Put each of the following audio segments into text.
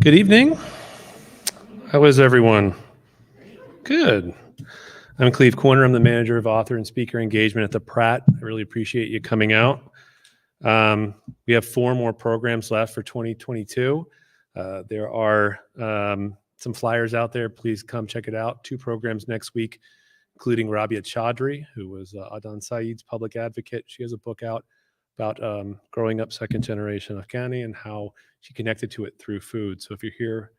Good evening. How is everyone? Good. I'm Cleve Corner. I'm the manager of author and speaker engagement at the Pratt. I really appreciate you coming out. We have 4 more programs left for 2022. There are some flyers out there. Please come check it out. 2 programs next week, including Rabia Chaudhry, who was Adnan Syed's public advocate. She has a book out about growing up second generation Afghani and how she connected to it through food. So if you're here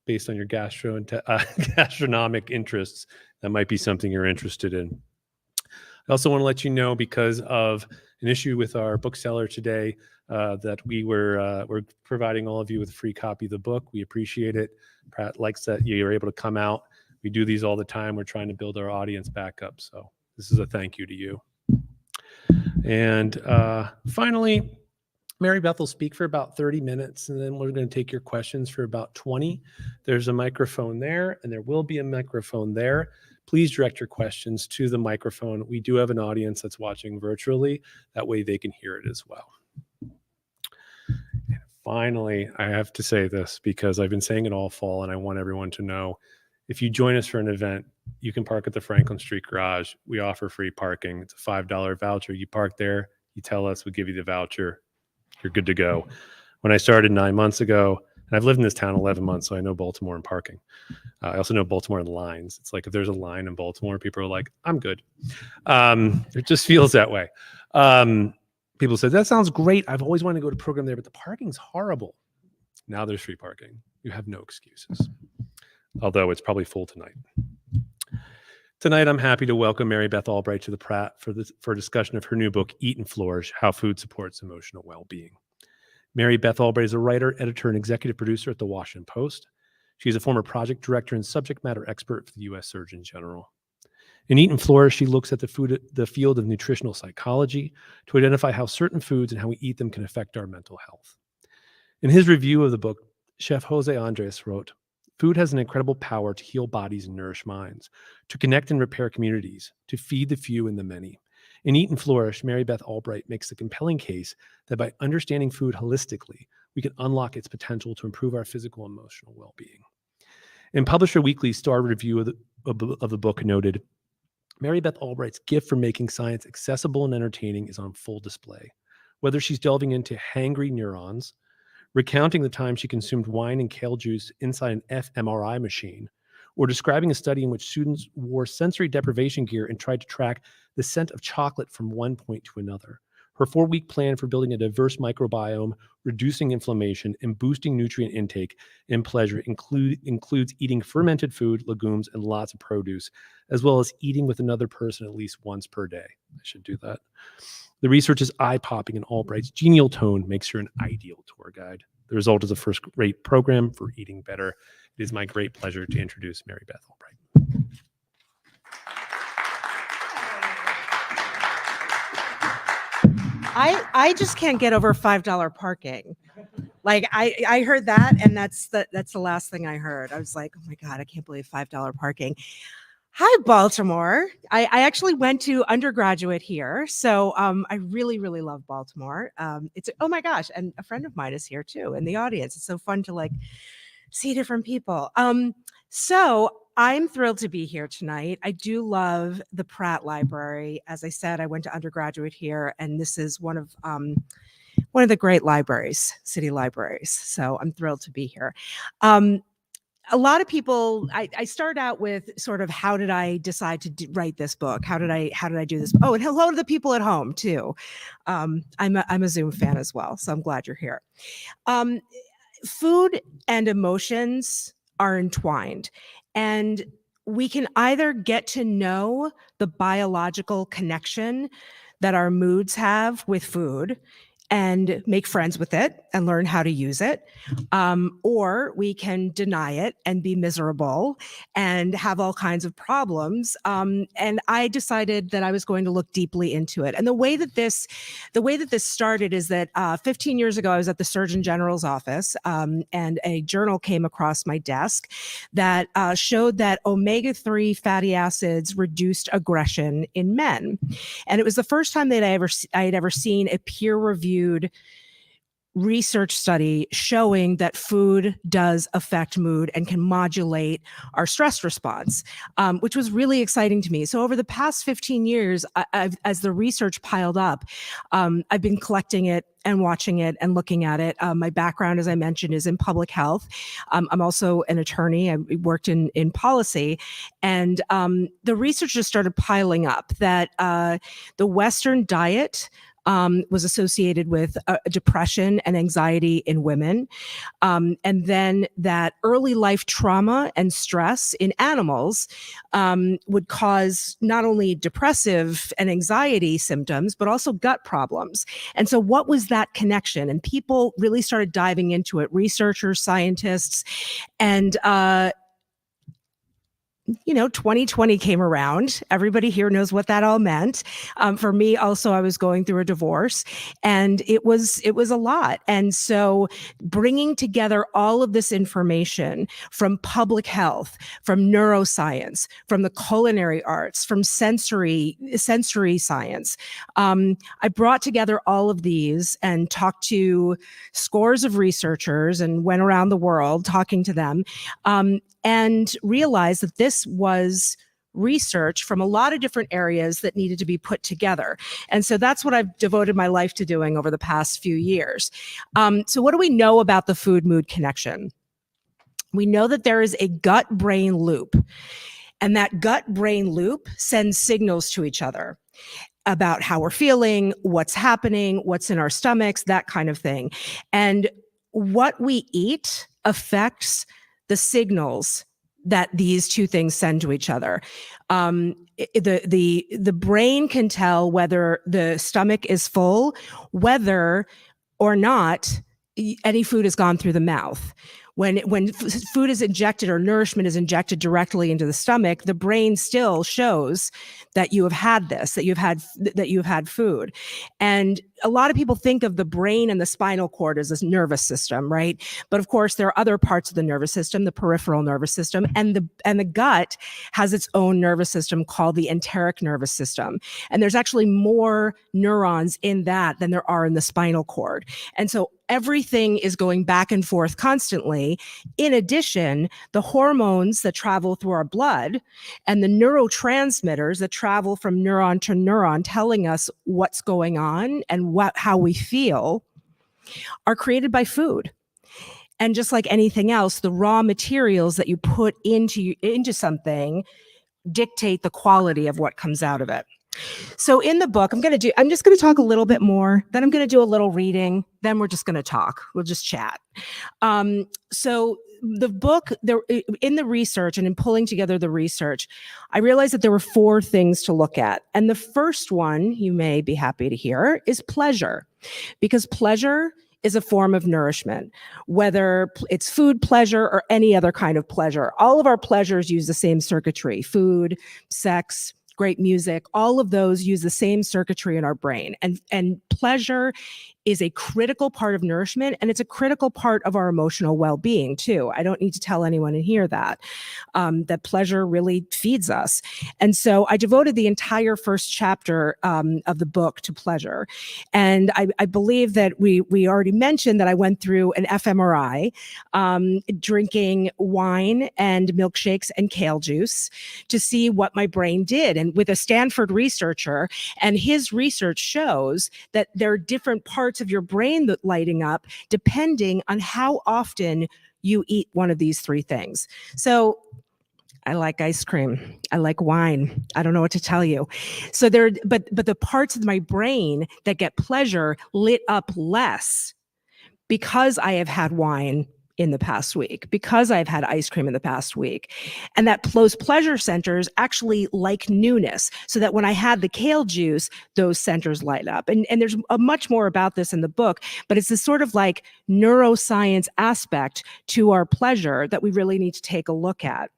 based on your gastronomic interests, that might be something you're interested in. I also want to let you know, because of an issue with our bookseller today, that we're providing all of you with a free copy of the book. We appreciate it. Pratt likes that you're able to come out. We do these all the time. We're trying to build our audience back up. So this is a thank you to you. And finally, Mary Beth will speak for about 30 minutes, and then we're going to take your questions for about 20. There's a microphone there, and there will be a microphone there. Please direct your questions to the microphone. We do have an audience that's watching virtually. That way they can hear it as well. And finally, I have to say this because I've been saying it all fall, and I want everyone to know, if you join us for an event, you can park at the Franklin Street Garage. We offer free parking. It's a $5 voucher. You park there, you tell us, we'll give you the voucher. You're good to go. When I started 9 months ago, and I've lived in this town 11 months, so I know Baltimore and parking. I also know Baltimore and lines. It's like if there's a line in Baltimore, people are like, I'm good. It just feels that way. People said, that sounds great. I've always wanted to go to a program there, but the parking's horrible. Now there's free parking. You have no excuses. Although it's probably full tonight. Tonight, I'm happy to welcome Mary Beth Albright to the Pratt for a discussion of her new book, Eat and Flourish: How Food Supports Emotional Well-Being. Mary Beth Albright is a writer, editor, and executive producer at the Washington Post. She is a former project director and subject matter expert for the U.S. Surgeon General. In Eat and Flourish, she looks at the field of nutritional psychology to identify how certain foods and how we eat them can affect our mental health. In his review of the book, Chef Jose Andres wrote, "Food has an incredible power to heal bodies and nourish minds, to connect and repair communities, to feed the few and the many. In Eat and Flourish, Mary Beth Albright makes the compelling case that by understanding food holistically, we can unlock its potential to improve our physical and emotional well-being." In Publisher Weekly's star review of the book noted, Mary Beth Albright's gift for making science accessible and entertaining is on full display. Whether she's delving into hangry neurons, recounting the time she consumed wine and kale juice inside an fMRI machine, or describing a study in which students wore sensory deprivation gear and tried to track the scent of chocolate from one point to another. Her 4-week plan for building a diverse microbiome, reducing inflammation, and boosting nutrient intake and pleasure includes eating fermented food, legumes, and lots of produce, as well as eating with another person at least once per day. I should do that. The research is eye-popping, and Albright's genial tone makes her an ideal tour guide. The result is a first-rate program for eating better. It is my great pleasure to introduce Mary Beth Albright. I just can't get over $5 parking. Like I heard that, and that's the last thing I heard. I was like, oh my God, I can't believe $5 parking. Hi, Baltimore. I actually went to undergraduate here. So I really, really love Baltimore. Oh my gosh. And a friend of mine is here too in the audience. It's so fun to like see different people. So I'm thrilled to be here tonight. I do love the Pratt Library. As I said, I went to undergraduate here, and this is one of the great libraries, city libraries. So I'm thrilled to be here. A lot of people, I start out with sort of, how did I decide to write this book? How did I do this? Oh, and hello to the people at home too. I'm a Zoom fan as well, so I'm glad you're here. Food and emotions are entwined, and we can either get to know the biological connection that our moods have with food and make friends with it and learn how to use it. Or we can deny it and be miserable and have all kinds of problems. And I decided that I was going to look deeply into it. And the way that this started is that 15 years ago, I was at the Surgeon General's office, and a journal came across my desk that showed that omega-3 fatty acids reduced aggression in men. And it was the first time that I had ever seen a peer-reviewed research study showing that food does affect mood and can modulate our stress response, which was really exciting to me. So over the past 15 years, as the research piled up, I've been collecting it and watching it and looking at it. My background, as I mentioned, is in public health. I'm also an attorney. I worked in policy. And the research just started piling up that the Western diet was associated with depression and anxiety in women. And then that early life trauma and stress in animals would cause not only depressive and anxiety symptoms, but also gut problems. And so what was that connection? And people really started diving into it, researchers, scientists, and 2020 came around. Everybody here knows what that all meant. For me, also, I was going through a divorce, and it was a lot. And so, bringing together all of this information from public health, from neuroscience, from the culinary arts, from sensory science, I brought together all of these and talked to scores of researchers and went around the world talking to them. And realized that this was research from a lot of different areas that needed to be put together. And so that's what I've devoted my life to doing over the past few years. So what do we know about the food-mood connection? We know that there is a gut-brain loop, and that gut-brain loop sends signals to each other about how we're feeling, what's happening, what's in our stomachs, that kind of thing. And what we eat affects the signals that these two things send to each other. The brain can tell whether the stomach is full, whether or not any food has gone through the mouth. When food is injected or nourishment is injected directly into the stomach, the brain still shows that you have had this, that you've had food. And a lot of people think of the brain and the spinal cord as this nervous system, right? But of course, there are other parts of the nervous system, the peripheral nervous system, and the gut has its own nervous system called the enteric nervous system. And there's actually more neurons in that than there are in the spinal cord. And so everything is going back and forth constantly. In addition, the hormones that travel through our blood and the neurotransmitters that travel from neuron to neuron telling us what's going on and how we feel are created by food. And just like anything else, the raw materials that you put into something dictate the quality of what comes out of it. So in the book, I'm just going to talk a little bit more, then I'm going to do a little reading, then we're just going to talk. We'll just chat. So the book, in the research and in pulling together the research, I realized that there were 4 things to look at. And the first one, you may be happy to hear, is pleasure. Because pleasure is a form of nourishment, whether it's food pleasure or any other kind of pleasure. All of our pleasures use the same circuitry: food, sex, great music, all of those use the same circuitry in our brain. And pleasure is a critical part of nourishment, and it's a critical part of our emotional well-being too. I don't need to tell anyone in here that pleasure really feeds us. And so I devoted the entire first chapter of the book to pleasure. And I believe that we already mentioned that I went through an fMRI, drinking wine and milkshakes and kale juice to see what my brain did. And with a Stanford researcher, and his research shows that there are different parts of your brain that lighting up depending on how often you eat one of these 3 things. So I like ice cream. I like wine. I don't know what to tell you. So but the parts of my brain that get pleasure lit up less because I have had wine in the past week, because I've had ice cream in the past week. And that those pleasure centers actually like newness, so that when I had the kale juice, those centers light up. And there's much more about this in the book, but it's this sort of like neuroscience aspect to our pleasure that we really need to take a look at.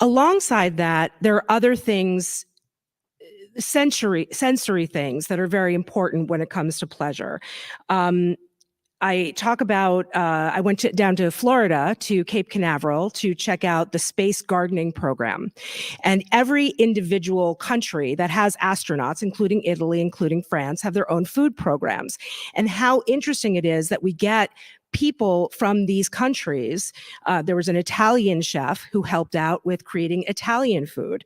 Alongside that, there are other things, sensory things that are very important when it comes to pleasure. I talk about, I went down to Florida to Cape Canaveral to check out the space gardening program. And every individual country that has astronauts, including Italy, including France, have their own food programs. And how interesting it is that we get people from these countries. There was an Italian chef who helped out with creating Italian food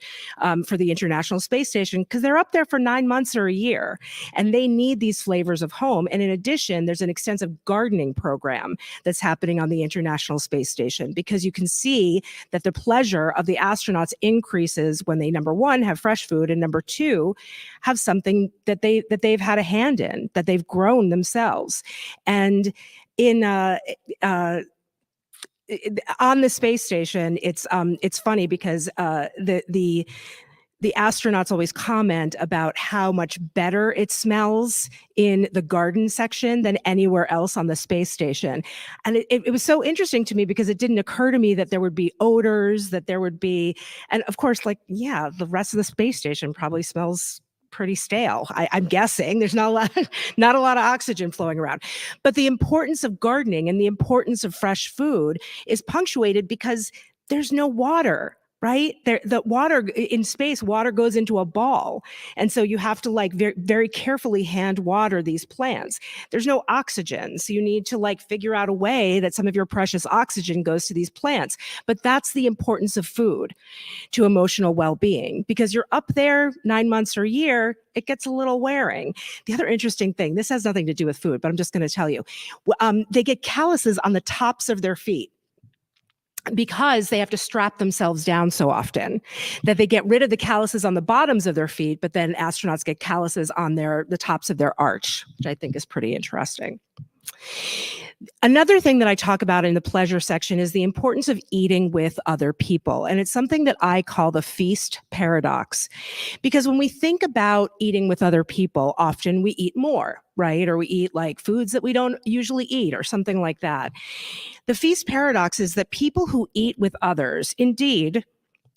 for the International Space Station because they're up there for 9 months or a year and they need these flavors of home. And in addition, there's an extensive gardening program that's happening on the International Space Station because you can see that the pleasure of the astronauts increases when they, number one, have fresh food, and number two, have something that they've had a hand in, that they've grown themselves. And in on the space station, it's funny because the astronauts always comment about how much better it smells in the garden section than anywhere else on the space station. And it was so interesting to me because it didn't occur to me that there would be odors, that there would be, and of course, like, yeah, the rest of the space station probably smells pretty stale. I'm guessing there's not a lot of oxygen flowing around. But the importance of gardening and the importance of fresh food is punctuated because there's no water. Right? The water in space, water goes into a ball. And so you have to like very, very carefully hand water these plants. There's no oxygen. So you need to like figure out a way that some of your precious oxygen goes to these plants. But that's the importance of food to emotional well-being because you're up there 9 months or a year, it gets a little wearing. The other interesting thing, this has nothing to do with food, but I'm just going to tell you, they get calluses on the tops of their feet, because they have to strap themselves down so often that they get rid of the calluses on the bottoms of their feet, but then astronauts get calluses on the tops of their arch, which I think is pretty interesting. Another thing that I talk about in the pleasure section is the importance of eating with other people. And it's something that I call the feast paradox. Because when we think about eating with other people, often we eat more, right? Or we eat like foods that we don't usually eat or something like that. The feast paradox is that people who eat with others, indeed,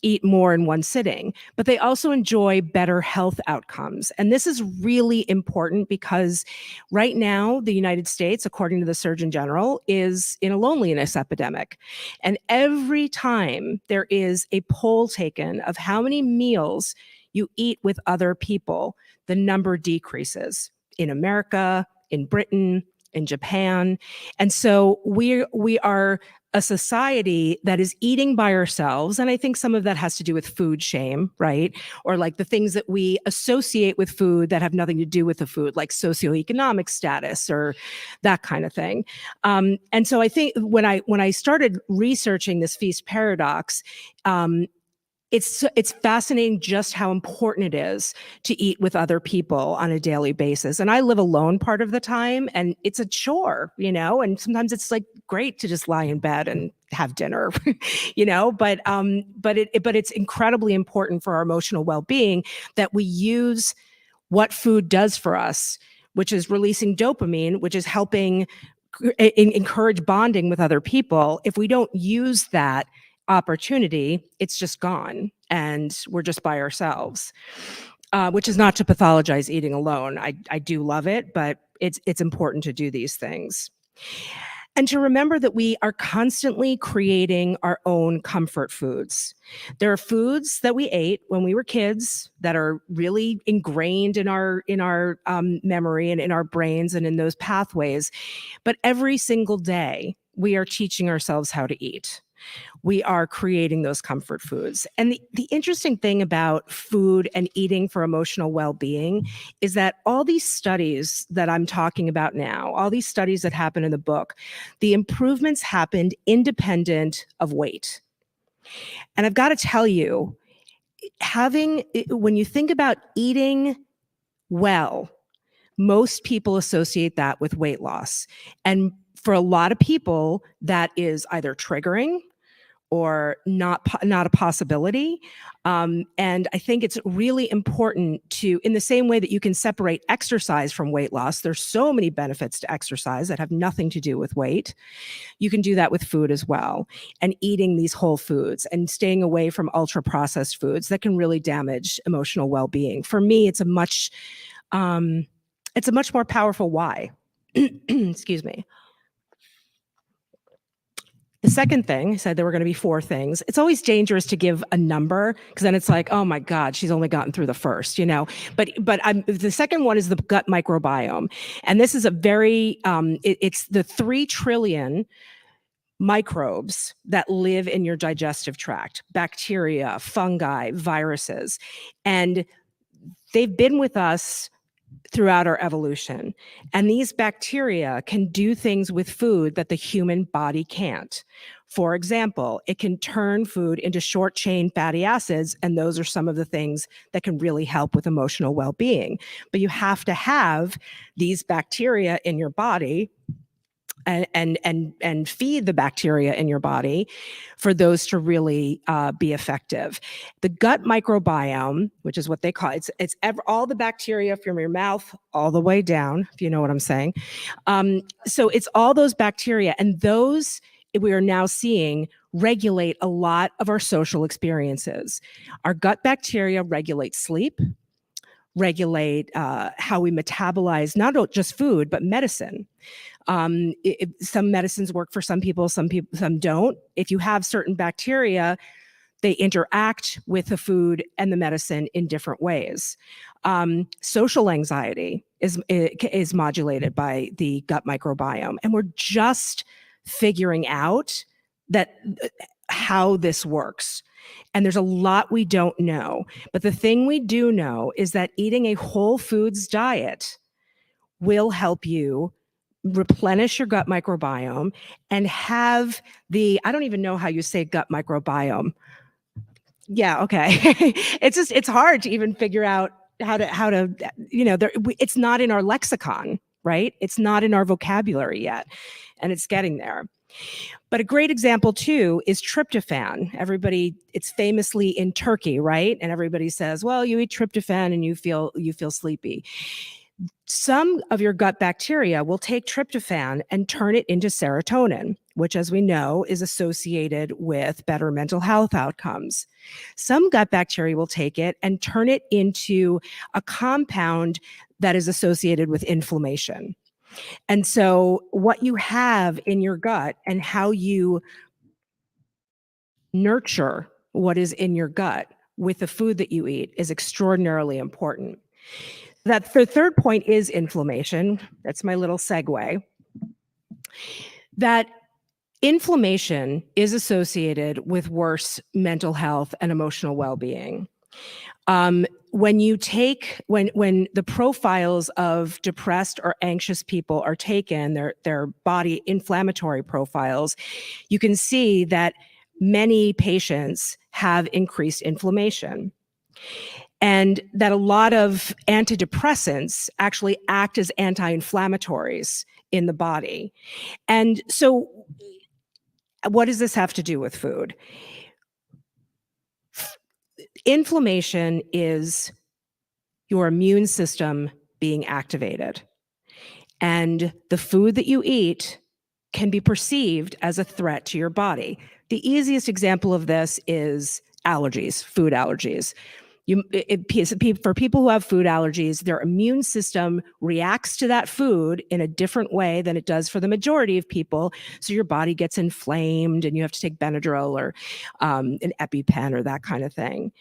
eat more in one sitting, but they also enjoy better health outcomes. And this is really important because right now, the United States, according to the Surgeon General, is in a loneliness epidemic. And every time there is a poll taken of how many meals you eat with other people, the number decreases in America, in Britain, in Japan. And so we are a society that is eating by ourselves. And I think some of that has to do with food shame, right? Or like the things that we associate with food that have nothing to do with the food, like socioeconomic status or that kind of thing. And so I think when I started researching this feast paradox, it's fascinating just how important it is to eat with other people on a daily basis. And I live alone part of the time, and it's a chore, and sometimes it's like great to just lie in bed and have dinner, but it's incredibly important for our emotional well-being that we use what food does for us, which is releasing dopamine, which is helping encourage bonding with other people. If we don't use that opportunity, it's just gone and we're just by ourselves, which is not to pathologize eating alone. I do love it, but it's important to do these things. And to remember that we are constantly creating our own comfort foods. There are foods that we ate when we were kids that are really ingrained in our memory and in our brains and in those pathways. But every single day, we are teaching ourselves how to eat. We are creating those comfort foods. And the interesting thing about food and eating for emotional well-being is that all these studies that I'm talking about now, all these studies that happen in the book, the improvements happened independent of weight. And I've got to tell you, when you think about eating well, most people associate that with weight loss. And for a lot of people, that is either triggering or not a possibility. And I think it's really important to, in the same way that you can separate exercise from weight loss, there's so many benefits to exercise that have nothing to do with weight. You can do that with food as well, and eating these whole foods and staying away from ultra processed foods that can really damage emotional well-being. For me, it's a much more powerful why. Excuse me. second thing, I said there were going to be 4 things. It's always dangerous to give a number because then it's like, oh my God, she's only gotten through the first, you know. But the second one is the gut microbiome, and this is a very it's the 3 trillion microbes that live in your digestive tract: bacteria, fungi, viruses, and they've been with us throughout our evolution. And these bacteria can do things with food that the human body can't. For example, it can turn food into short chain fatty acids, and those are some of the things that can really help with emotional well-being. But you have to have these bacteria in your body and feed the bacteria in your body for those to really be effective. The gut microbiome, which is what they call it, it's all the bacteria from your mouth all the way down, if you know what I'm saying. So it's all those bacteria, and those we are now seeing regulate a lot of our social experiences. Our gut bacteria regulate sleep, regulate how we metabolize not just food, but medicine. Some medicines work for some people, some don't. If you have certain bacteria, they interact with the food and the medicine in different ways. Social anxiety is modulated by the gut microbiome, and we're just figuring out that how this works. And there's a lot we don't know. But the thing we do know is that eating a whole foods diet will help you replenish your gut microbiome and have I don't even know how you say gut microbiome. Yeah, okay. It's hard to even figure out how to it's not in our lexicon, right? It's not in our vocabulary yet, and it's getting there. But a great example too is tryptophan. It's famously in Turkey, right? And everybody says, well, you eat tryptophan and you feel sleepy. Some of your gut bacteria will take tryptophan and turn it into serotonin, which, as we know, is associated with better mental health outcomes. Some gut bacteria will take it and turn it into a compound that is associated with inflammation. And so what you have in your gut and how you nurture what is in your gut with the food that you eat is extraordinarily important. The third point is inflammation. That's my little segue. That inflammation is associated with worse mental health and emotional well-being. When the profiles of depressed or anxious people are taken, their body inflammatory profiles, you can see that many patients have increased inflammation. And that a lot of antidepressants actually act as anti-inflammatories in the body. And so what does this have to do with food? Inflammation is your immune system being activated. And the food that you eat can be perceived as a threat to your body. The easiest example of this is allergies, food allergies. For people who have food allergies, their immune system reacts to that food in a different way than it does for the majority of people. So your body gets inflamed and you have to take Benadryl or an EpiPen or that kind of thing.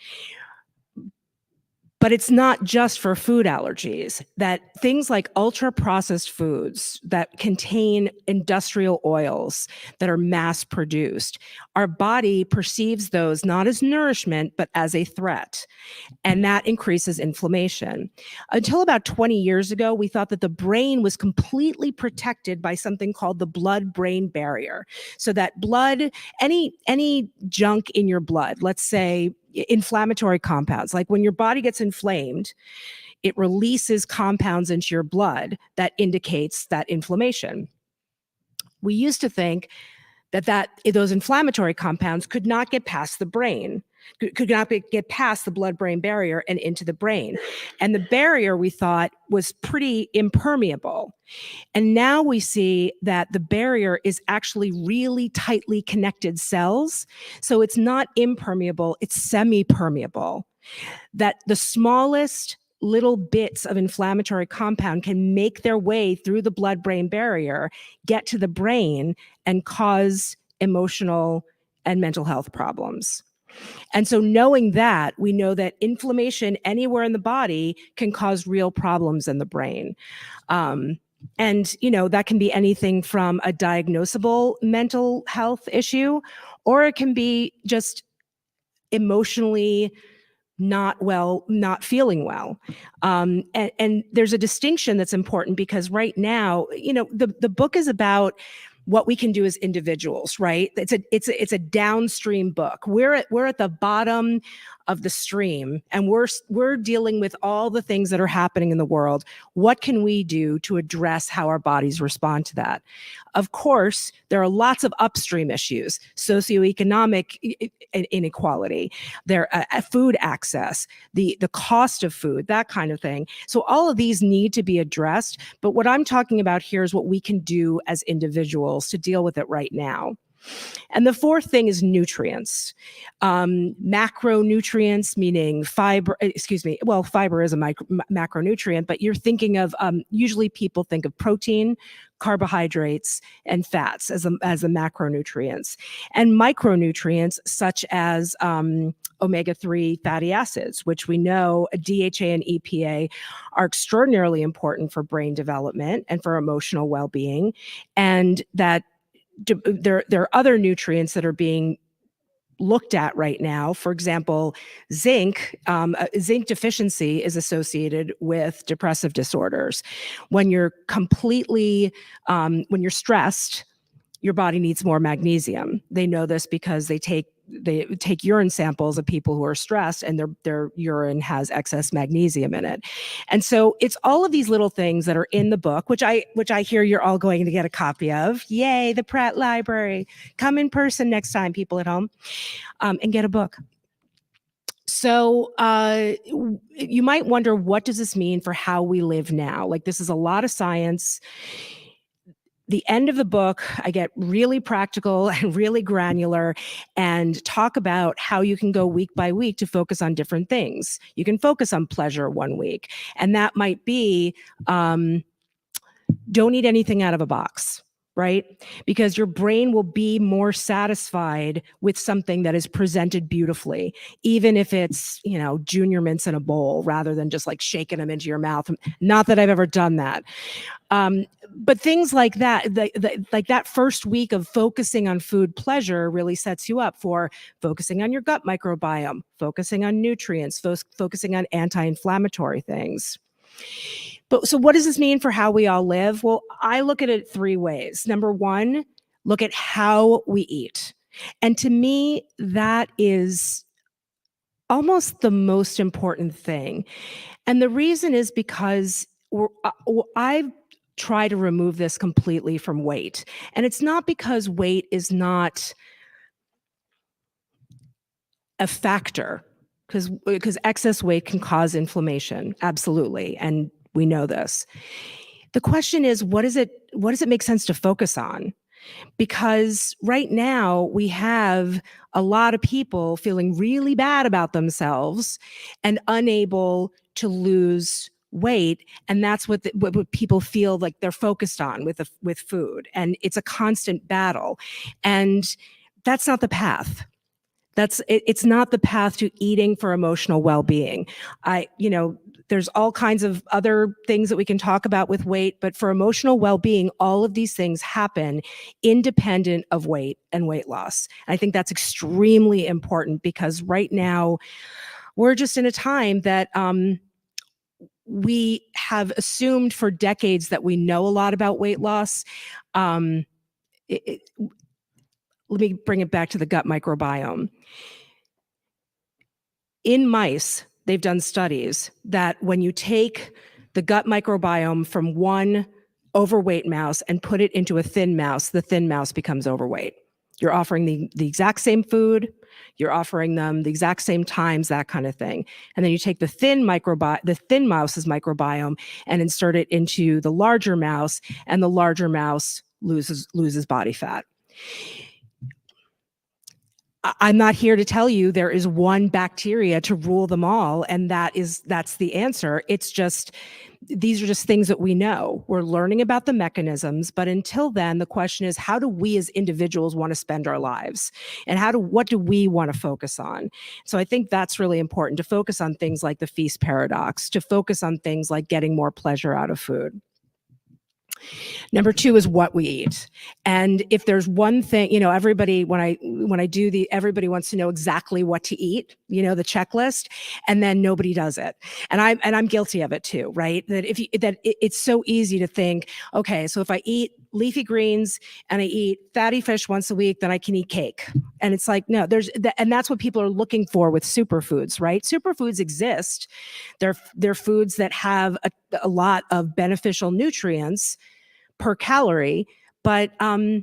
But it's not just for food allergies, that things like ultra-processed foods that contain industrial oils that are mass-produced, our body perceives those not as nourishment, but as a threat. And that increases inflammation. Until about 20 years ago, we thought that the brain was completely protected by something called the blood-brain barrier. So that any junk in your blood, let's say inflammatory compounds, like when your body gets inflamed, it releases compounds into your blood that indicates that inflammation. We used to think that those inflammatory compounds could not get past the brain, could not get past the blood-brain barrier and into the brain. And the barrier, we thought, was pretty impermeable. And now we see that the barrier is actually really tightly connected cells. So it's not impermeable, it's semi-permeable. That the smallest little bits of inflammatory compound can make their way through the blood-brain barrier, get to the brain, and cause emotional, and mental health problems. And so knowing that, we know that inflammation anywhere in the body can cause real problems in the brain. And, that can be anything from a diagnosable mental health issue, or it can be just emotionally not feeling well. And there's a distinction that's important, because right now, the book is about what we can do as individuals, right? It's a downstream book. We're at the bottom of the stream, and we're dealing with all the things that are happening in the world. What can we do to address how our bodies respond to that? Of course, there are lots of upstream issues: socioeconomic inequality, there food access, the cost of food, that kind of thing. So all of these need to be addressed. But what I'm talking about here is what we can do as individuals to deal with it right now. And the fourth thing is nutrients. Macronutrients, meaning fiber, fiber is a macronutrient, but you're thinking of, usually people think of protein, carbohydrates, and fats as the macronutrients. And micronutrients, such as omega-3 fatty acids, which we know DHA and EPA are extraordinarily important for brain development and for emotional well-being. And that there are other nutrients that are being looked at right now. For example, zinc. Zinc deficiency is associated with depressive disorders. When you're when you're stressed, your body needs more magnesium. They know this because they take urine samples of people who are stressed, and their urine has excess magnesium in it. And so it's all of these little things that are in the book, which I hear you're all going to get a copy of. Yay, the Pratt Library. Come in person next time, people at home, and get a book. So you might wonder, what does this mean for how we live now? Like, this is a lot of science. The end of the book, I get really practical and really granular and talk about how you can go week by week to focus on different things. You can focus on pleasure one week, and that might be, don't eat anything out of a box, right? Because your brain will be more satisfied with something that is presented beautifully, even if it's, junior mints in a bowl rather than just like shaking them into your mouth. Not that I've ever done that. But things like that, like that first week of focusing on food pleasure really sets you up for focusing on your gut microbiome, focusing on nutrients, focusing on anti-inflammatory things. But so what does this mean for how we all live? Well, I look at it 3 ways. Number 1, look at how we eat. And to me, that is almost the most important thing. And the reason is because I've tried to remove this completely from weight. And it's not because weight is not a factor, because excess weight can cause inflammation. Absolutely. And we know this. The question is, what does it make sense to focus on? Because right now we have a lot of people feeling really bad about themselves and unable to lose weight, and that's what people feel like they're focused on with food, and it's a constant battle, and that's not the path. It's not the path to eating for emotional well-being. There's all kinds of other things that we can talk about with weight, but for emotional well-being, all of these things happen independent of weight and weight loss. And I think that's extremely important, because right now we're just in a time that we have assumed for decades that we know a lot about weight loss. Let me bring it back to the gut microbiome. In mice, they've done studies that when you take the gut microbiome from one overweight mouse and put it into a thin mouse, the thin mouse becomes overweight. You're offering the exact same food, you're offering them the exact same times, that kind of thing. And then you take the thin mouse's microbiome and insert it into the larger mouse, and the larger mouse loses body fat. I'm not here to tell you there is one bacteria to rule them all, and that's the answer. It's just, these are just things that we know. We're learning about the mechanisms, but until then, the question is, how do we as individuals want to spend our lives? And what do we want to focus on? So I think that's really important, to focus on things like the feast paradox, to focus on things like getting more pleasure out of food. Number two is what we eat. And if there's one thing, everybody, when I do everybody wants to know exactly what to eat, the checklist, and then nobody does it. And I'm guilty of it too, right? It's so easy to think, okay, so if I eat leafy greens and I eat fatty fish once a week, then I can eat cake. And it's like, no, and that's what people are looking for with superfoods, right? Superfoods exist. They're foods that have a lot of beneficial nutrients per calorie, but a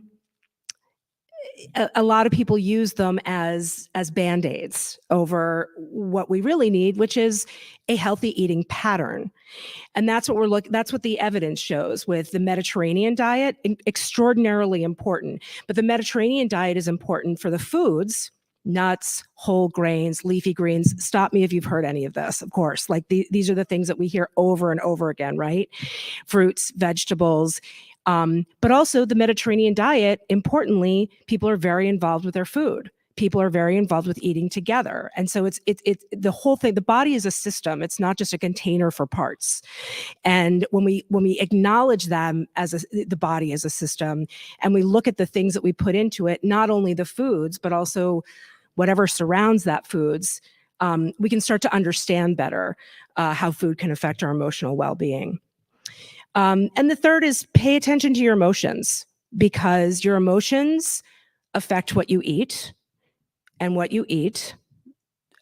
lot of people use them as Band-Aids over what we really need, which is a healthy eating pattern. And that's what the evidence shows with the Mediterranean diet, extraordinarily important. But the Mediterranean diet is important for the foods: nuts, whole grains, leafy greens. Stop me if you've heard any of this, of course. Like these are the things that we hear over and over again, right? Fruits, vegetables. But also the Mediterranean diet, importantly, people are very involved with their food. People are very involved with eating together. And so it's the whole thing. The body is a system. It's not just a container for parts. And when we acknowledge them as the body as a system, and we look at the things that we put into it, not only the foods, but also whatever surrounds that foods, we can start to understand better how food can affect our emotional well-being. And the third is pay attention to your emotions, because your emotions affect what you eat, and what you eat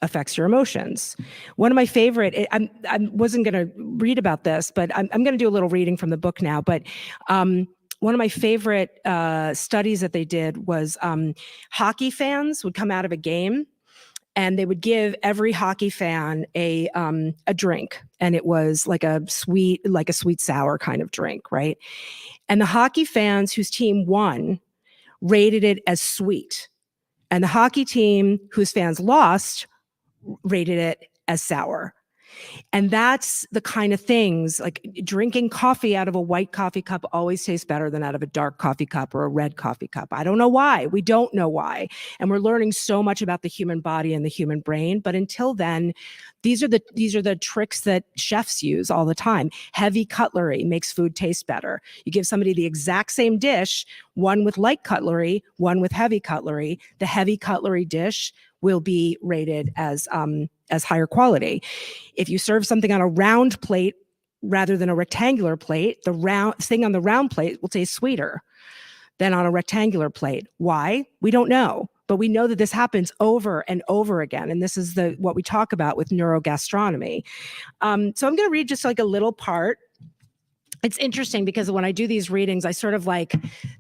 affects your emotions. One of my favorite, I wasn't going to read about this, but I'm going to do a little reading from the book now. But one of my favorite studies that they did was hockey fans would come out of a game, and they would give every hockey fan a drink, and it was like a sweet sour kind of drink, right? And the hockey fans whose team won rated it as sweet, and the hockey team whose fans lost rated it as sour. And that's the kind of things, like drinking coffee out of a white coffee cup always tastes better than out of a dark coffee cup or a red coffee cup. I don't know why. We don't know why. And we're learning so much about the human body and the human brain. But until then, these are the tricks that chefs use all the time. Heavy cutlery makes food taste better. You give somebody the exact same dish, one with light cutlery, one with heavy cutlery. The heavy cutlery dish will be rated as higher quality. If you serve something on a round plate rather than a rectangular plate, the round thing on the round plate will taste sweeter than on a rectangular plate. Why? We don't know, but we know that this happens over and over again. And this is what we talk about with neurogastronomy. So I'm going to read just like a little part. It's interesting because when I do these readings, I sort of like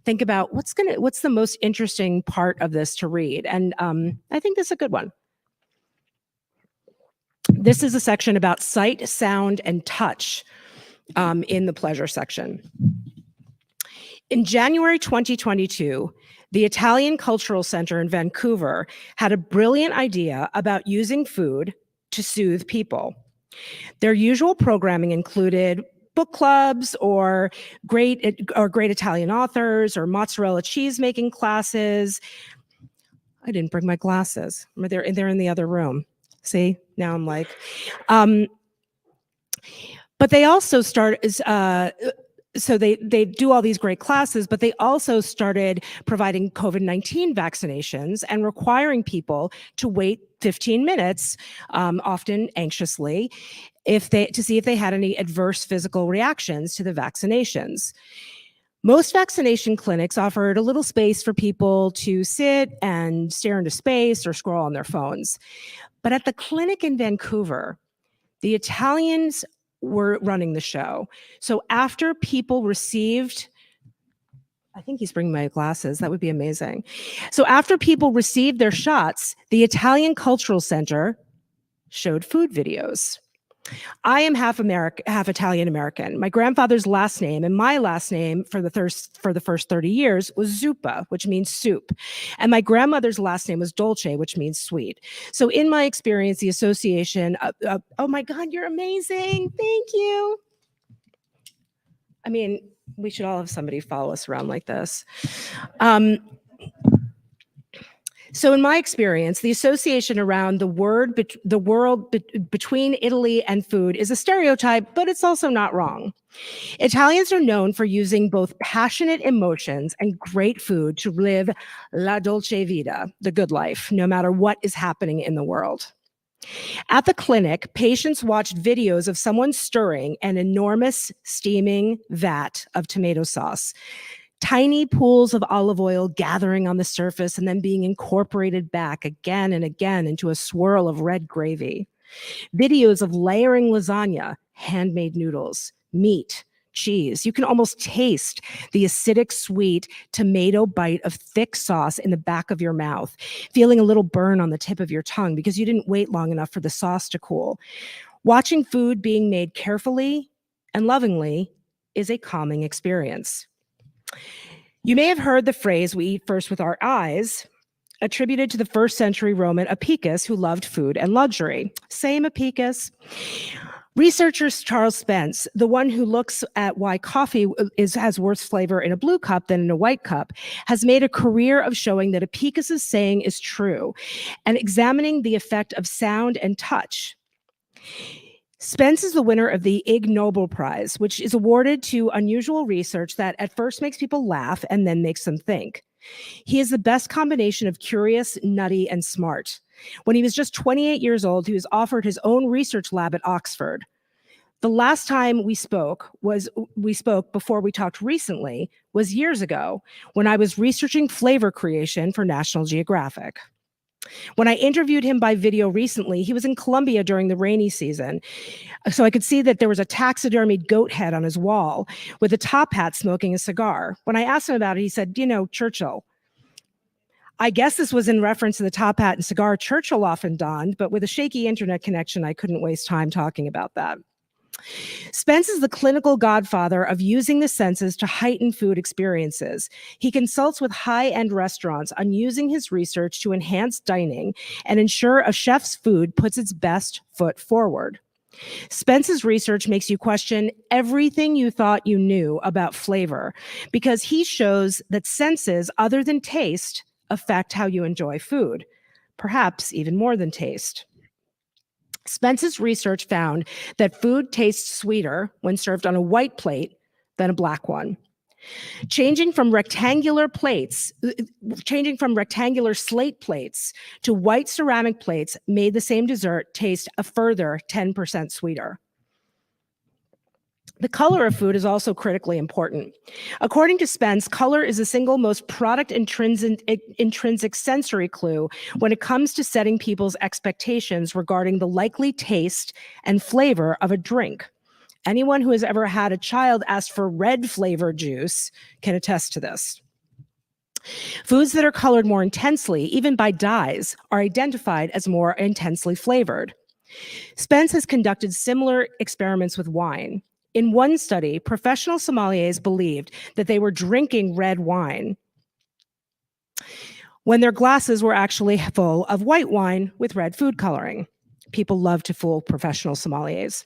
think about what's the most interesting part of this to read. And I think this is a good one. This is a section about sight, sound, and touch in the pleasure section. In January 2022, the Italian Cultural Center in Vancouver had a brilliant idea about using food to soothe people. Their usual programming included book clubs or great Italian authors or mozzarella cheese making classes. I didn't bring my glasses. They're in the other room. See, now I'm like, but they also so they do all these great classes, but they also started providing COVID-19 vaccinations and requiring people to wait 15 minutes, often anxiously, to see if they had any adverse physical reactions to the vaccinations. Most vaccination clinics offered a little space for people to sit and stare into space or scroll on their phones. But at the clinic in Vancouver, the Italians were running the show. So after people received, I think he's bringing my glasses. That would be amazing. So after people received their shots, the Italian Cultural Center showed food videos. I am half Italian American. My grandfather's last name and my last name for the first 30 years was Zuppa, which means soup. And my grandmother's last name was Dolce, which means sweet. So in my experience, the association oh my God, you're amazing. Thank you. I mean, we should all have somebody follow us around like this. So in my experience, the association around the world between Italy and food is a stereotype, but it's also not wrong. Italians are known for using both passionate emotions and great food to live la dolce vita, the good life, no matter what is happening in the world. At the clinic, patients watched videos of someone stirring an enormous steaming vat of tomato sauce. Tiny pools of olive oil gathering on the surface and then being incorporated back again and again into a swirl of red gravy. Videos of layering lasagna, handmade noodles, meat, cheese. You can almost taste the acidic, sweet tomato bite of thick sauce in the back of your mouth, feeling a little burn on the tip of your tongue because you didn't wait long enough for the sauce to cool. Watching food being made carefully and lovingly is a calming experience. You may have heard the phrase, "we eat first with our eyes," attributed to the first century Roman Apicus, who loved food and luxury. Same Apicus. Researcher Charles Spence, the one who looks at why coffee has worse flavor in a blue cup than in a white cup, has made a career of showing that Apicus's saying is true and examining the effect of sound and touch. Spence is the winner of the Ig Nobel Prize, which is awarded to unusual research that at first makes people laugh and then makes them think. He is the best combination of curious, nutty, and smart. When he was just 28 years old, he was offered his own research lab at Oxford. The last time we spoke before we talked recently was years ago when I was researching flavor creation for National Geographic. When I interviewed him by video recently, he was in Colombia during the rainy season. So I could see that there was a taxidermied goat head on his wall with a top hat smoking a cigar. When I asked him about it, he said, Churchill. I guess this was in reference to the top hat and cigar Churchill often donned, but with a shaky internet connection, I couldn't waste time talking about that. Spence is the clinical godfather of using the senses to heighten food experiences. He consults with high-end restaurants on using his research to enhance dining and ensure a chef's food puts its best foot forward. Spence's research makes you question everything you thought you knew about flavor because he shows that senses other than taste affect how you enjoy food, perhaps even more than taste. Spence's research found that food tastes sweeter when served on a white plate than a black one. Changing from rectangular slate plates to white ceramic plates made the same dessert taste a further 10% sweeter. The color of food is also critically important. According to Spence, color is the single most product intrinsic sensory clue when it comes to setting people's expectations regarding the likely taste and flavor of a drink. Anyone who has ever had a child ask for red flavored juice can attest to this. Foods that are colored more intensely, even by dyes, are identified as more intensely flavored. Spence has conducted similar experiments with wine. In one study, professional sommeliers believed that they were drinking red wine when their glasses were actually full of white wine with red food coloring. People love to fool professional sommeliers.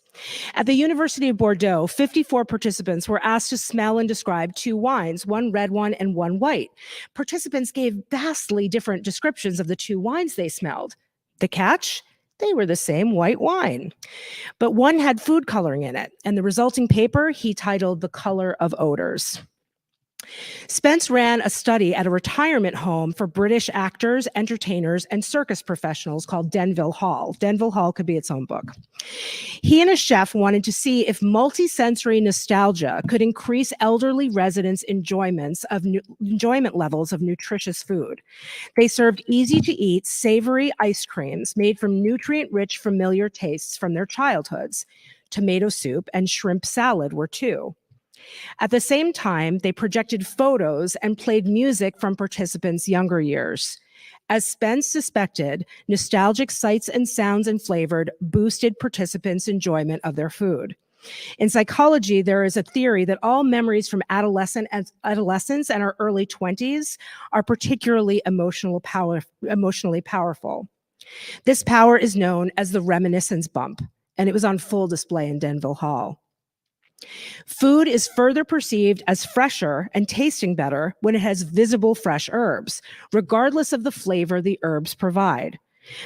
At the University of Bordeaux, 54 participants were asked to smell and describe two wines, one red one and one white. Participants gave vastly different descriptions of the two wines they smelled. The catch? They were the same white wine, but one had food coloring in it, and the resulting paper he titled The Color of Odors. Spence ran a study at a retirement home for British actors, entertainers, and circus professionals called Denville Hall. Denville Hall could be its own book. He and a chef wanted to see if multisensory nostalgia could increase elderly residents' enjoyment levels of nutritious food. They served easy-to-eat, savory ice creams made from nutrient-rich, familiar tastes from their childhoods. Tomato soup and shrimp salad were two. At the same time, they projected photos and played music from participants' younger years. As Spence suspected, nostalgic sights and sounds and flavored boosted participants' enjoyment of their food. In psychology, there is a theory that all memories from adolescence and our early 20s are particularly emotionally powerful. This power is known as the reminiscence bump, and it was on full display in Denville Hall. Food is further perceived as fresher and tasting better when it has visible fresh herbs, regardless of the flavor the herbs provide.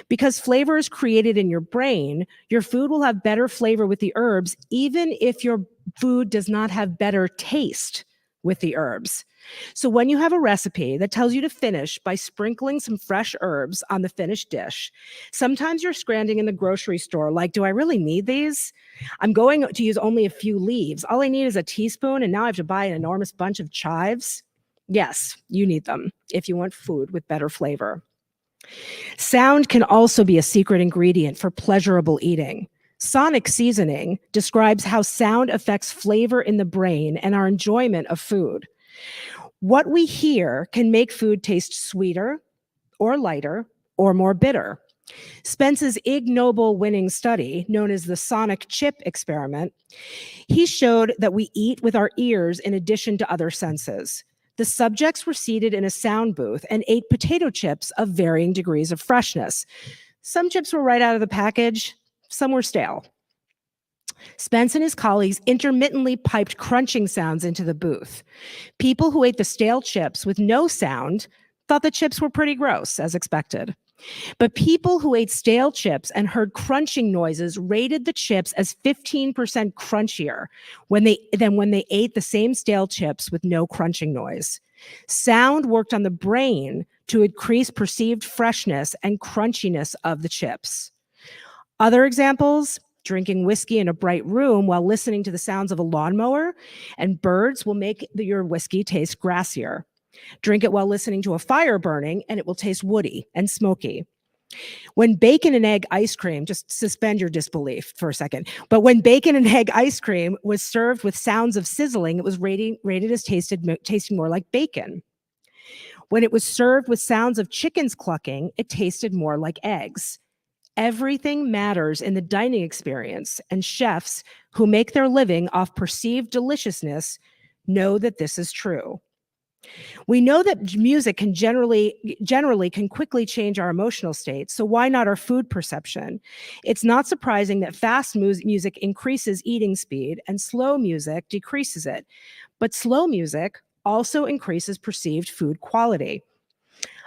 Because flavor is created in your brain, your food will have better flavor with the herbs, even if your food does not have better taste with the herbs. So when you have a recipe that tells you to finish by sprinkling some fresh herbs on the finished dish, sometimes you're scrambling in the grocery store like, do I really need these? I'm going to use only a few leaves. All I need is a teaspoon, and now I have to buy an enormous bunch of chives. Yes, you need them if you want food with better flavor. Sound can also be a secret ingredient for pleasurable eating. Sonic seasoning describes how sound affects flavor in the brain and our enjoyment of food. What we hear can make food taste sweeter or lighter or more bitter. Spence's Ig Nobel winning study, known as the sonic chip experiment, he showed that we eat with our ears in addition to other senses. The subjects were seated in a sound booth and ate potato chips of varying degrees of freshness. Some chips were right out of the package, some were stale. Spence and his colleagues intermittently piped crunching sounds into the booth. People who ate the stale chips with no sound thought the chips were pretty gross, as expected. But people who ate stale chips and heard crunching noises rated the chips as 15% crunchier than when they ate the same stale chips with no crunching noise. Sound worked on the brain to increase perceived freshness and crunchiness of the chips. Other examples: drinking whiskey in a bright room while listening to the sounds of a lawnmower and birds will make your whiskey taste grassier. Drink it while listening to a fire burning, and it will taste woody and smoky. When bacon and egg ice cream, just suspend your disbelief for a second, but when bacon and egg ice cream was served with sounds of sizzling, it was rated as tasting more like bacon. When it was served with sounds of chickens clucking, it tasted more like eggs. Everything matters in the dining experience, and chefs who make their living off perceived deliciousness know that this is true. We know that music can generally can quickly change our emotional state, so why not our food perception? It's not surprising that fast music increases eating speed and slow music decreases it, but slow music also increases perceived food quality.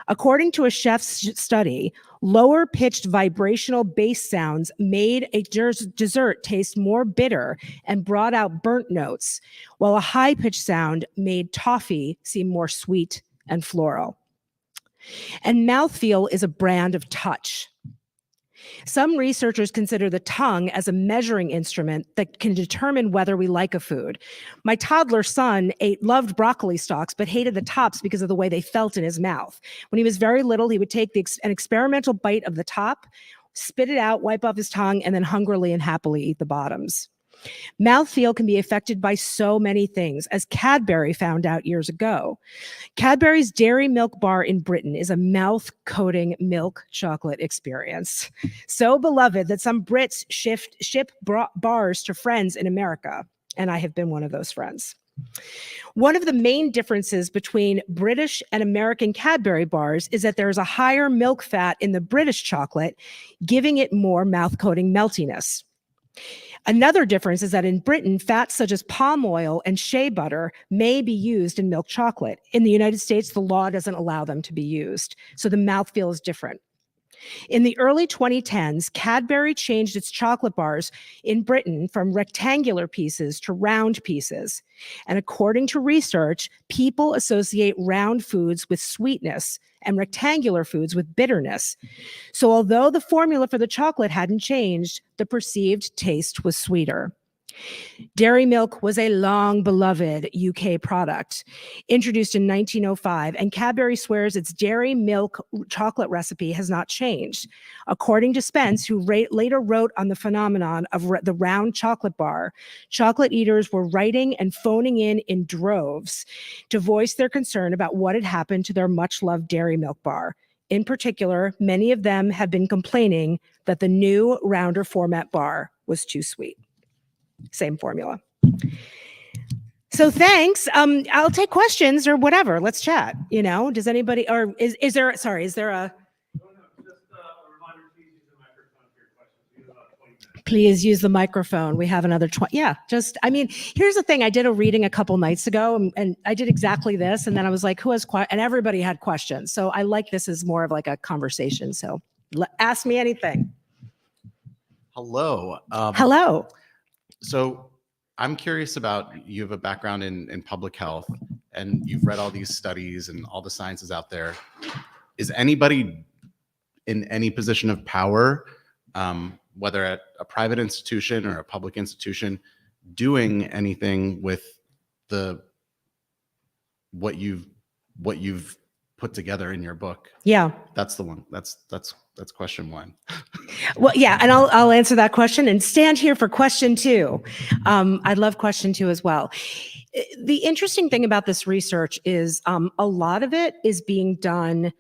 According to a chef's study, lower-pitched vibrational bass sounds made a dessert taste more bitter and brought out burnt notes, while a high-pitched sound made toffee seem more sweet and floral. And mouthfeel is a brand of touch. Some researchers consider the tongue as a measuring instrument that can determine whether we like a food. My toddler son loved broccoli stalks, but hated the tops because of the way they felt in his mouth. When he was very little, he would take an experimental bite of the top, spit it out, wipe off his tongue, and then hungrily and happily eat the bottoms. Mouthfeel can be affected by so many things, as Cadbury found out years ago. Cadbury's Dairy Milk Bar in Britain is a mouth-coating milk chocolate experience. So beloved that some Brits ship bars to friends in America, and I have been one of those friends. One of the main differences between British and American Cadbury bars is that there's a higher milk fat in the British chocolate, giving it more mouth-coating meltiness. Another difference is that in Britain, fats such as palm oil and shea butter may be used in milk chocolate. In the United States, the law doesn't allow them to be used, so the mouthfeel is different. In the early 2010s, Cadbury changed its chocolate bars in Britain from rectangular pieces to round pieces. And according to research, people associate round foods with sweetness and rectangular foods with bitterness. So although the formula for the chocolate hadn't changed, the perceived taste was sweeter. Dairy milk was a long-beloved UK product, introduced in 1905, and Cadbury swears its dairy milk chocolate recipe has not changed. According to Spence, who later wrote on the phenomenon of the round chocolate bar, chocolate eaters were writing and phoning in droves to voice their concern about what had happened to their much-loved dairy milk bar. In particular, many of them have been complaining that the new rounder format bar was too sweet. Same formula. So thanks. I'll take questions or whatever. Let's chat. Does anybody, or is there a, please use the microphone. We have another 20. Yeah, here's the thing. I did a reading a couple nights ago and I did exactly this. And then I was like, who has questions? And everybody had questions. So I like this as more of like a conversation. So ask me anything. Hello. Hello. So I'm curious about, you have a background in public health and you've read all these studies and all the sciences out there. Is anybody in any position of power, whether at a private institution or a public institution, doing anything with what you've put together in your book? Yeah. That's the one. That's question one. Well, yeah, and I'll answer that question and stand here for question two. I'd love question two as well. The interesting thing about this research is a lot of it is being done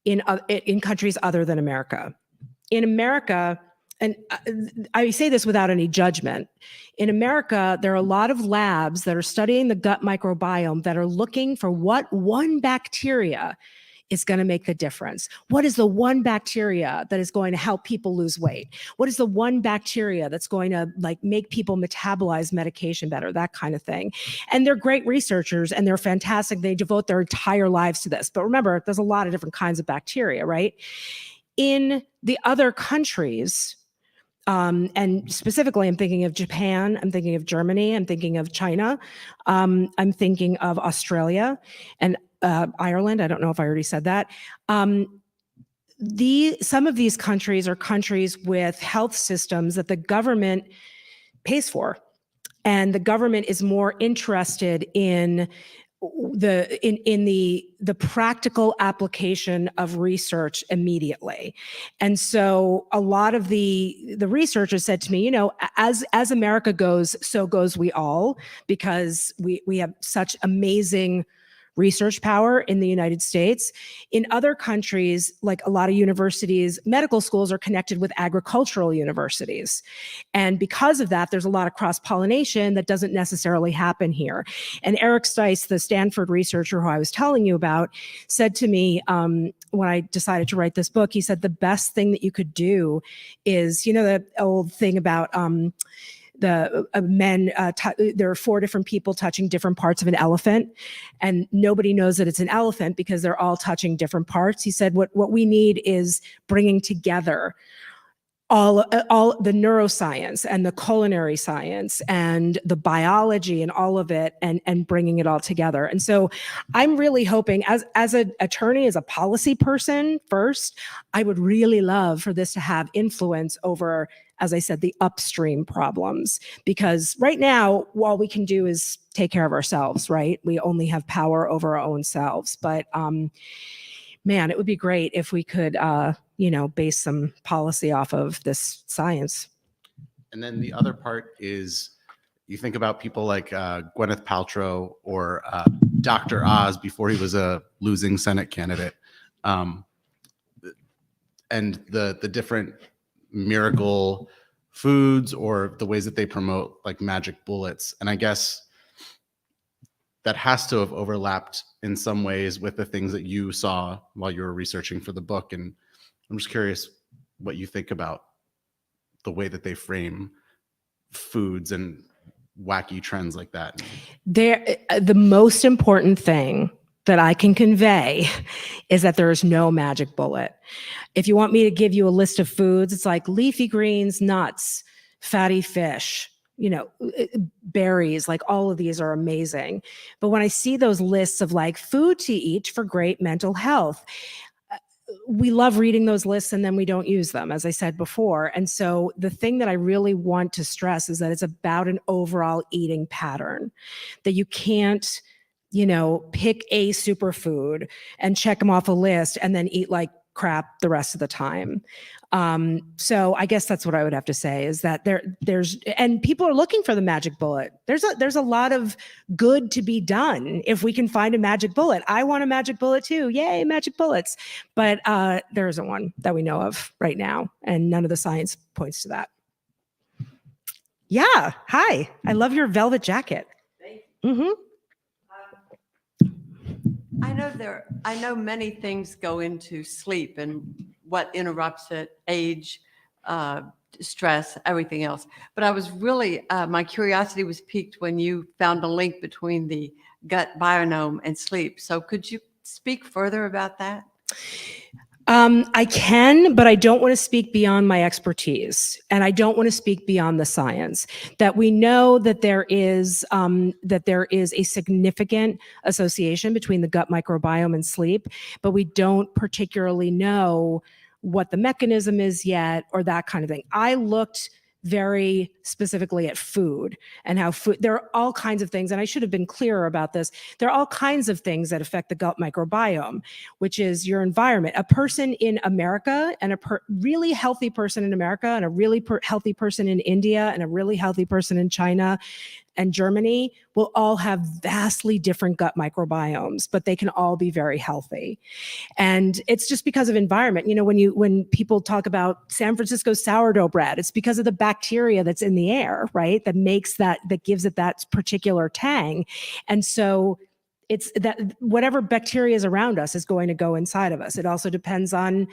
in countries other than America. In America, and I say this without any judgment, in America, there are a lot of labs that are studying the gut microbiome that are looking for what one bacteria is going to make the difference. What is the one bacteria that is going to help people lose weight? What is the one bacteria that's going to make people metabolize medication better? That kind of thing. And they're great researchers and they're fantastic. They devote their entire lives to this. But remember, there's a lot of different kinds of bacteria, right? In the other countries, and specifically, I'm thinking of Japan, I'm thinking of Germany, I'm thinking of China, I'm thinking of Australia and Ireland. I don't know if I already said that. Some of these countries are countries with health systems that the government pays for, and the government is more interested in the practical application of research immediately. And so a lot of the researchers said to me, as America goes, so goes we all, because we have such amazing research power in the United States. In other countries, like a lot of universities, medical schools are connected with agricultural universities. And because of that, there's a lot of cross-pollination that doesn't necessarily happen here. And Eric Stice, the Stanford researcher who I was telling you about, said to me when I decided to write this book, he said, the best thing that you could do is, the old thing about there are 4 different people touching different parts of an elephant, and nobody knows that it's an elephant because they're all touching different parts. He said, what we need is bringing together all the neuroscience and the culinary science and the biology and all of it, and bringing it all together. And so I'm really hoping, as an attorney, as a policy person first, I would really love for this to have influence over, as I said, the upstream problems. Because right now, all we can do is take care of ourselves, right? We only have power over our own selves. But man, it would be great if we could, base some policy off of this science. And then the other part is, you think about people like Gwyneth Paltrow or Dr. Oz before he was a losing Senate candidate, and the different miracle foods or the ways that they promote like magic bullets. And I guess that has to have overlapped in some ways with the things that you saw while you were researching for the book. And I'm just curious what you think about the way that they frame foods and wacky trends like that. The most important thing that I can convey is that there is no magic bullet. If you want me to give you a list of foods, it's like leafy greens, nuts, fatty fish, berries, like all of these are amazing. But when I see those lists of like food to eat for great mental health, we love reading those lists and then we don't use them, as I said before. And so the thing that I really want to stress is that it's about an overall eating pattern, that you can't, pick a superfood and check them off a list and then eat like crap the rest of the time. So I guess that's what I would have to say, is that there's and people are looking for the magic bullet. There's a lot of good to be done if we can find a magic bullet. I want a magic bullet too. Yay, magic bullets. But there isn't one that we know of right now, and none of the science points to that. Yeah. Hi. I love your velvet jacket. Mm-hmm. I know many things go into sleep and what interrupts it, age, stress, everything else. But I was really, my curiosity was piqued when you found a link between the gut biome and sleep. So could you speak further about that? I can, but I don't want to speak beyond my expertise, and I don't want to speak beyond the science. That we know that there is a significant association between the gut microbiome and sleep, but we don't particularly know what the mechanism is yet, or that kind of thing. I looked very specifically at food and how food, there are all kinds of things, and I should have been clearer about this. There are all kinds of things that affect the gut microbiome, which is your environment. A person in America, and a really healthy person in America, and a really healthy person in India, and a really healthy person in China and Germany will all have vastly different gut microbiomes, but they can all be very healthy. And it's just because of environment. You know, when people talk about San Francisco sourdough bread, it's because of the bacteria that's in the air, right? That makes that gives it that particular tang. And so it's that whatever bacteria is around us is going to go inside of us. It also depends on,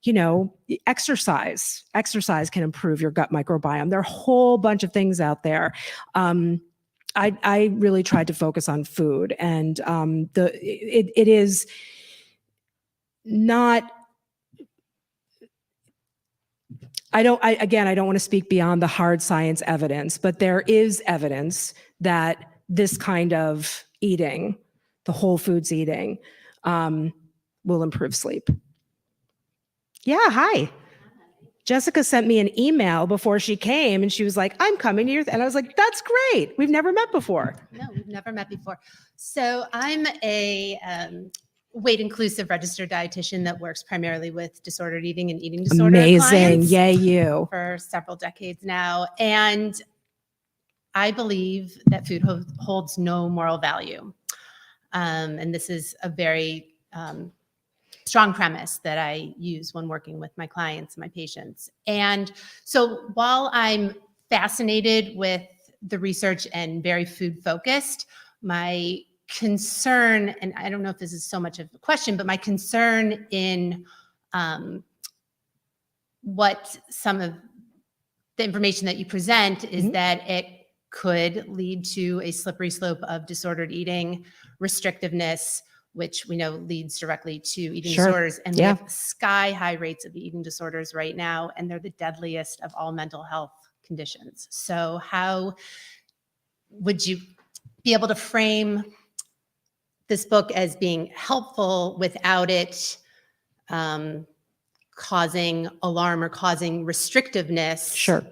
you know, exercise. Exercise can improve your gut microbiome. There are a whole bunch of things out there. I really tried to focus on food, and it is not. I don't want to speak beyond the hard science evidence, but there is evidence that this kind of eating, the whole foods eating, will improve sleep. Yeah, hi. Jessica sent me an email before she came, and she was like, I'm coming to your, and I was like, that's great. We've never met before. No, we've never met before. So I'm a weight inclusive registered dietitian that works primarily with disordered eating and eating disorder Amazing. clients Yay, you. for several decades now. And I believe that food holds no moral value. And this is a very strong premise that I use when working with my clients and my patients. And so while I'm fascinated with the research and very food focused, my concern, and I don't know if this is so much of a question, but my concern in what some of the information that you present is that it could lead to a slippery slope of disordered eating, restrictiveness, which we know leads directly to eating disorders. And we have sky high rates of eating disorders right now, and they're the deadliest of all mental health conditions. So how would you be able to frame this book as being helpful without it causing alarm or causing restrictiveness? Sure.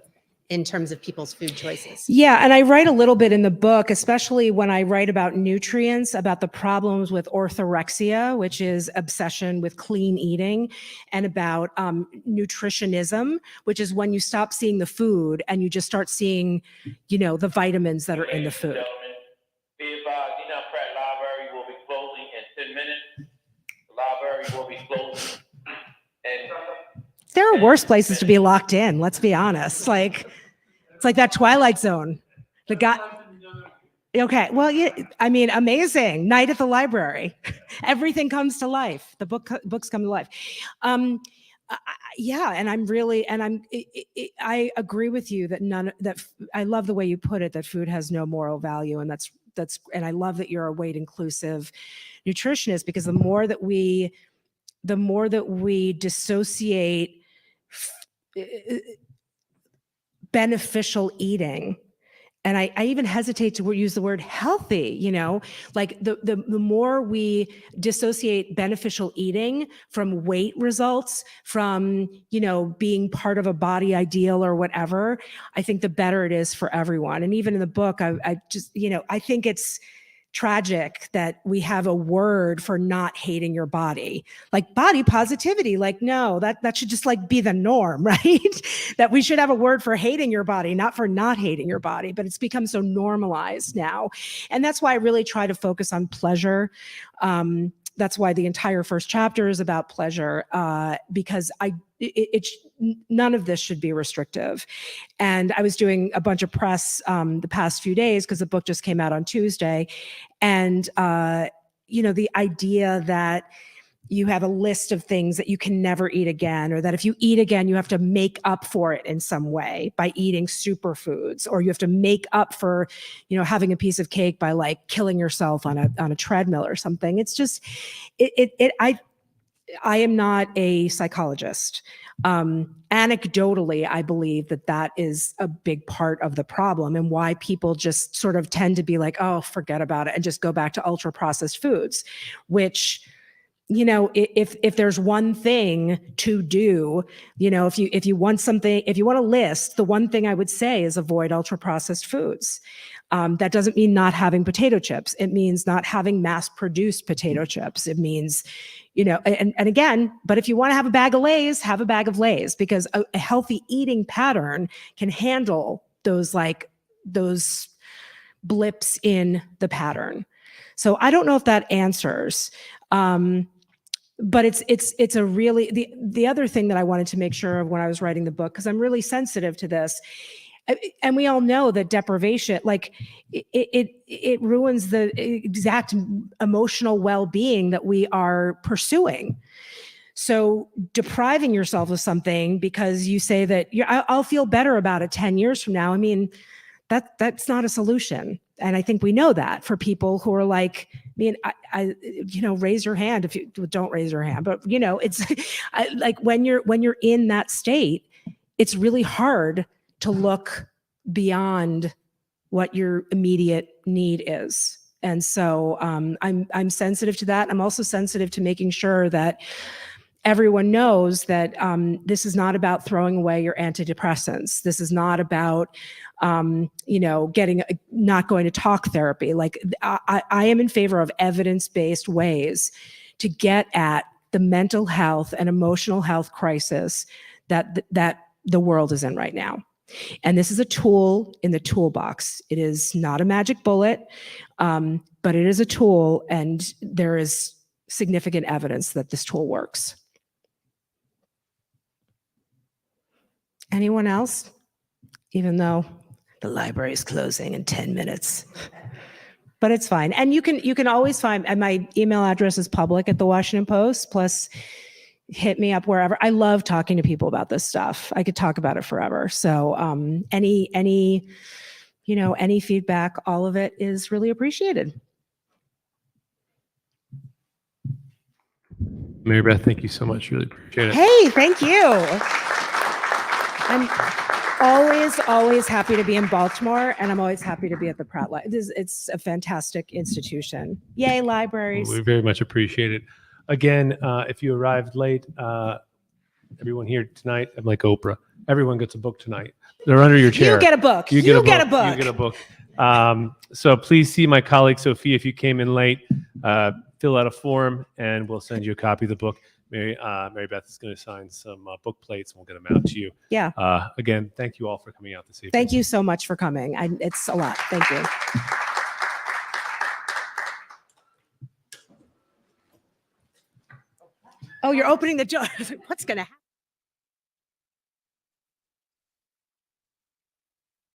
In terms of people's food choices. Yeah, and I write a little bit in the book, especially when I write about nutrients, about the problems with orthorexia, which is obsession with clean eating, and about nutritionism, which is when you stop seeing the food and you just start seeing, you know, the vitamins that are in the food. Be advised, Pratt Library will be closing in 10 minutes. The library will be closing. There are worse places to be locked in, let's be honest. Like, it's like that Twilight Zone. The guy. Okay, well, yeah, I mean, amazing. Night at the library. Everything comes to life. The books come to life. Yeah, and I'm really, and I agree with you that I love the way you put it, that food has no moral value, and that's, and I love that you're a weight inclusive nutritionist, because the more that we dissociate beneficial eating, and I even hesitate to use the word healthy, you know, like the more we dissociate beneficial eating from weight results, from, you know, being part of a body ideal or whatever, I think the better it is for everyone. And even in the book, I just, you know, I think it's tragic that we have a word for not hating your body, like body positivity. Like, no, that should just like be the norm, right? That we should have a word for hating your body, not for not hating your body, but it's become so normalized now. And that's why I really try to focus on pleasure. That's why the entire first chapter is about pleasure, because none of this should be restrictive. And I was doing a bunch of press the past few days because the book just came out on Tuesday. And, the idea that you have a list of things that you can never eat again, or that if you eat again, you have to make up for it in some way by eating superfoods, or you have to make up for, having a piece of cake by like killing yourself on a treadmill or something. It's just, I am not a psychologist. Anecdotally, I believe that is a big part of the problem and why people just sort of tend to be like, oh, forget about it, and just go back to ultra processed foods, which, if there's one thing to do, if you want something, if you want a list, the one thing I would say is avoid ultra processed foods. That doesn't mean not having potato chips. It means not having mass produced potato chips. It means, and again, but if you want to have a bag of Lay's, have a bag of Lay's, because a healthy eating pattern can handle those blips in the pattern. So I don't know if that answers. But it's a really, the other thing that I wanted to make sure of when I was writing the book, because I'm really sensitive to this, and we all know that deprivation, like it ruins the exact emotional well-being that we are pursuing. So depriving yourself of something because you say that I'll feel better about it 10 years from now. I mean, that's not a solution. And I think we know that for people who are like, raise your hand if you don't raise your hand, but it's like when you're in that state, it's really hard to look beyond what your immediate need is. And so I'm sensitive to that. I'm also sensitive to making sure that everyone knows that this is not about throwing away your antidepressants. This is not about, not going to talk therapy. Like I am in favor of evidence-based ways to get at the mental health and emotional health crisis that the world is in right now. And this is a tool in the toolbox. It is not a magic bullet, but it is a tool, and there is significant evidence that this tool works. Anyone else? Even though the library is closing in 10 minutes. But it's fine. And you can always find, and my email address is public at the Washington Post, plus hit me up wherever. I love talking to people about this stuff. I could talk about it forever. So any feedback, all of it is really appreciated. Mary Beth, thank you so much. Really appreciate it. Hey, thank you. I'm always happy to be in Baltimore, and I'm always happy to be at the Pratt. It's a fantastic institution. Yay, libraries. We very much appreciate it. Again, if you arrived late, everyone here tonight, I'm like Oprah. Everyone gets a book tonight. They're under your chair. You get a book. You get a book. You get a book. So please see my colleague Sophie if you came in late. Fill out a form, and we'll send you a copy of the book. Mary Beth is going to sign some book plates, and we'll get them out to you. Yeah. Again, thank you all for coming out this evening. Thank you so much for coming. It's a lot. Thank you. Oh, you're opening the door. What's going to happen?